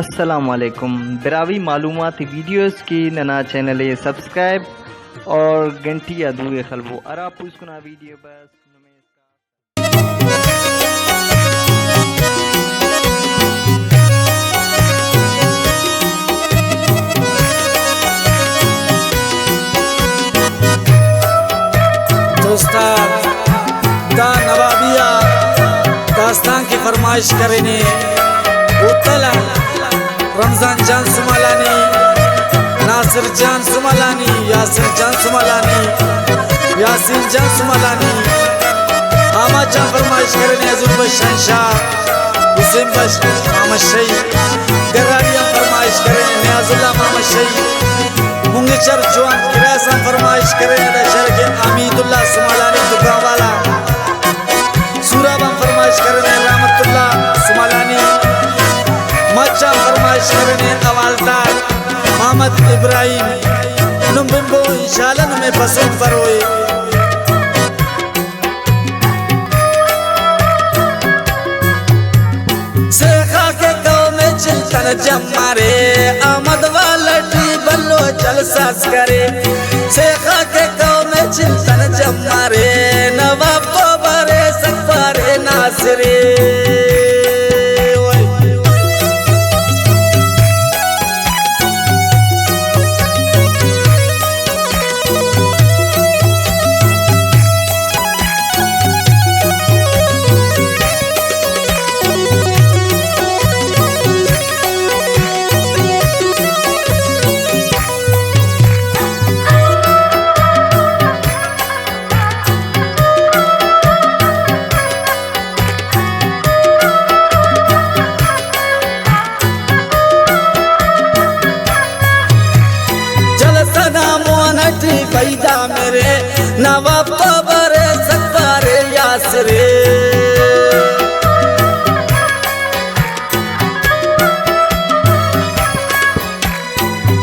अस्सलामुअलैकुम बिरावी मालूमाती वीडियोस की नना चैनल सब्सक्राइब और घंटी अधूरे खलबो अरा पुस्कुना वीडियो बस दोस्तान दा नवाबिया दास्तान की फरमाइश करेने उतला रमजान जान सुमालानी नासिर जान सुमालानी यासिर जान सुमालानी यासिन जान सुमालानी आमा जान फरमाइश करेने अजुल बशानशाह हुसैन बश मामा शई गरारिया फरमाइश करेने नियाजुल्लाह मामा शई मुंगे चर जवान किरासा फरमाइश करेने दशर के अमीदुल्लाह सुमालानी दुकावाला सूराबा फरमाइश करेने रहमतुल्लाह सुमालानी मच्चा फरमाइश करेने अवालदार मोहम्मद इब्राहिम नुम्बिम्बो इंशाल्लाह नुमे पसंद फरोए सेखा के गाँव में चिंतन जमारे आमद वाला बल्लो जलसास करे सेखा के गाँव में चिंतन जमारे नवाब बरे सकबारे नासिरे पैदा मेरे नवाब बरे सकबारे यासरे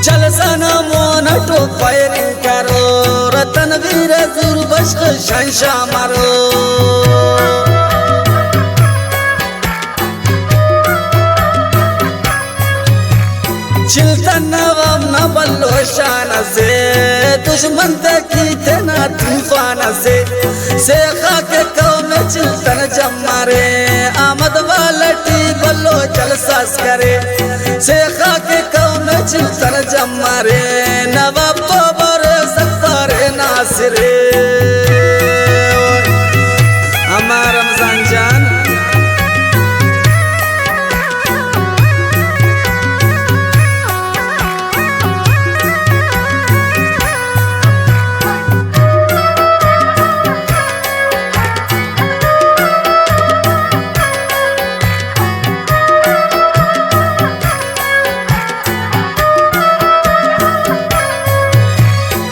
जलसना मोनटो फायरिंग करो रतन वीर जुर्बश शंशा मारो चिल्तन नवाब न बल्लो शान से दुश्मन की तना तूफान से सेखा के कौम में चिल्तन जमारे आमद वालटी बल्लो जलसास करे सेखा के कौम में चिल्तन जमारे नवाब बरे सकबारे नासिरे हमारा रमजान जान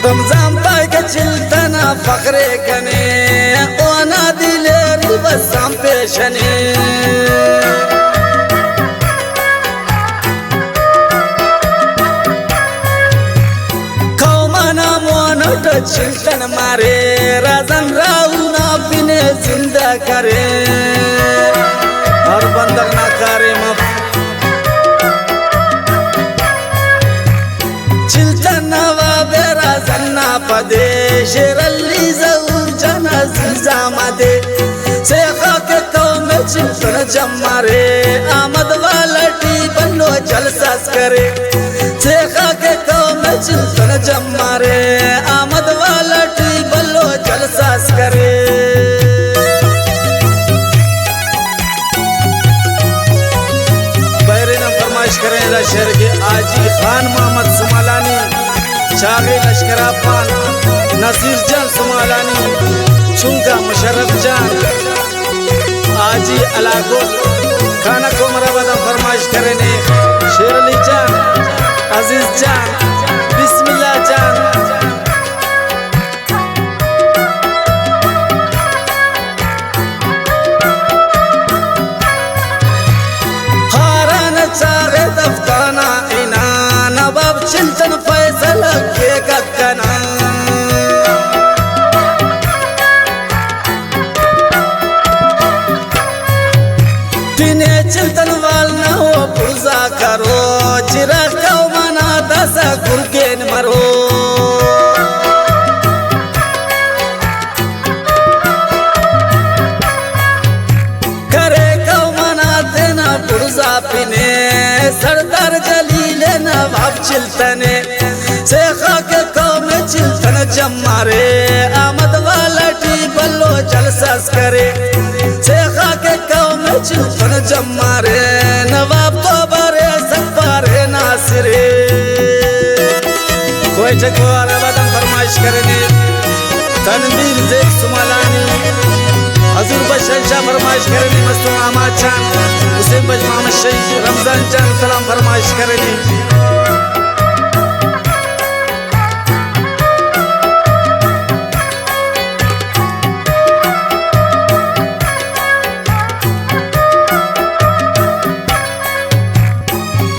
रमजान पाक चिल्तना फखरे कने ओना दिले रिवसाम पेशने कौमना मोनट चिल्तन मारे राजन राउना बिने जिंदा करे हर बंदक ना करे मफ पदे शेरली जऊर जना जिजामदे सेखा के कौम में चिंतन जमारे आमद वालटी बल्लो जलसास करे सेखा के कौम में चिंतन जमारे आमद वालटी बल्लो जलसास करे बहरे न फरमाइश करें शहर के आजी खान मोहम्मद सुमालानी शागे लश्करापान नसीर जान सुमालानी चुंका मुशर्रफ जान आजी अलागो खाना को मरबदा फरमाइश करेने शेरली जान अजीज जान बिस्मिल्लाह जान हारान चाहे दफ्ताना इना नवाब चिंतन फैसला के कना चिंतन वाल न हो पूजा करो चिल्तने शेखा के कौम चिल्तन जमारे आमद वाला टी बल्लो जलसास करे शेखा के कौम चिल्तन जमारे नवाब तो बरे सकबारे नासिरे कोई चकवार बदन फरमाइश करने तनवीर देख सुमालानी हजूर बशर शाह फरमाइश करने मस्तू आमाद चान हुसैन बज मोहम्मद शहीद रमजान चान सलाम फरमाइश करने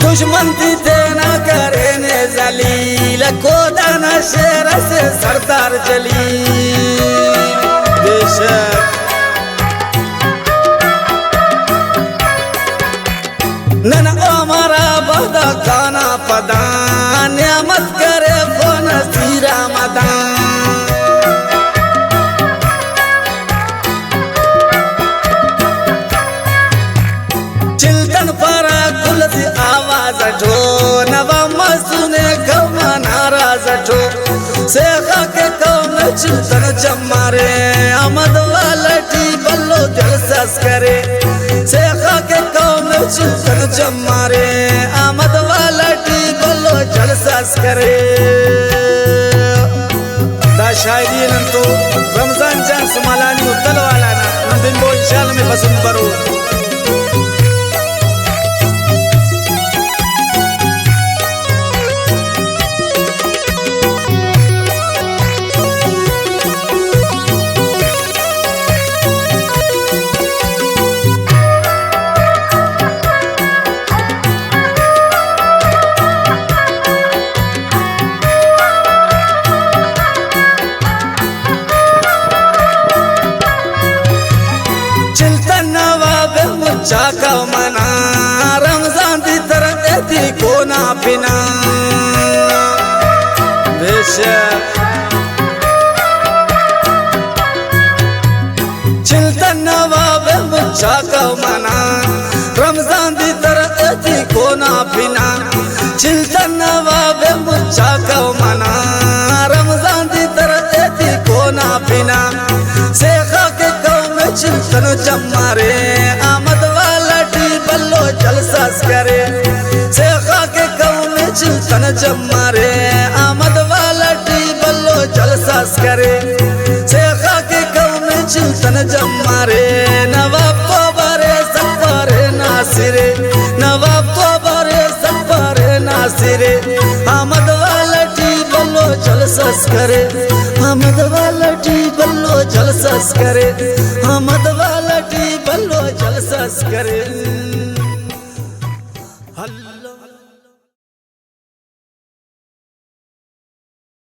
दुश्मन थी देना करे ने जलील को दाना शेर से सरदार जली बेशक नन हमारा बदा गाना पदा नियामत करे वो नसीरा मदान चिल्तन परा गुलती आवाज ठो नवा मसूने गवा नाराज ठो शेखा के कौम चिल्तन जमारे आमद वाला टी बल्लो जलसास करे शेखा के कौम चिल्तन जमारे आमद वाला टी बल्लो जलसास करे दा शायरी नंतो रमजान जान सुमालानी उतल वाला ना नंदिन बो इंशाल्लाह में पसंद करो चाका मना रमजान दी तरह एती को ना पिना बेशक चिल्तन नवाब चाका मना रमजान दी तरह एती को ना पिना चिल्तन नवाब चाका मना रमजान दी तरह एती को ना पिना शेखा के कौम चिल्तन जमारे आमद बल्लो जलसास करे शेखा के कौम चिल्तन जमारे आमद वाला टी बल्लो जलसास करे शेखा के कौम चिल्तन जमारे नवाब तो बरे सकबारे नासिरे नवाब तो बरे सकबारे नासिरे आमद वाला टी बल्लो जलसास करे आमद वाला टी बल्लो जलसास करे आमद वाला टी बल्लो जलसास करे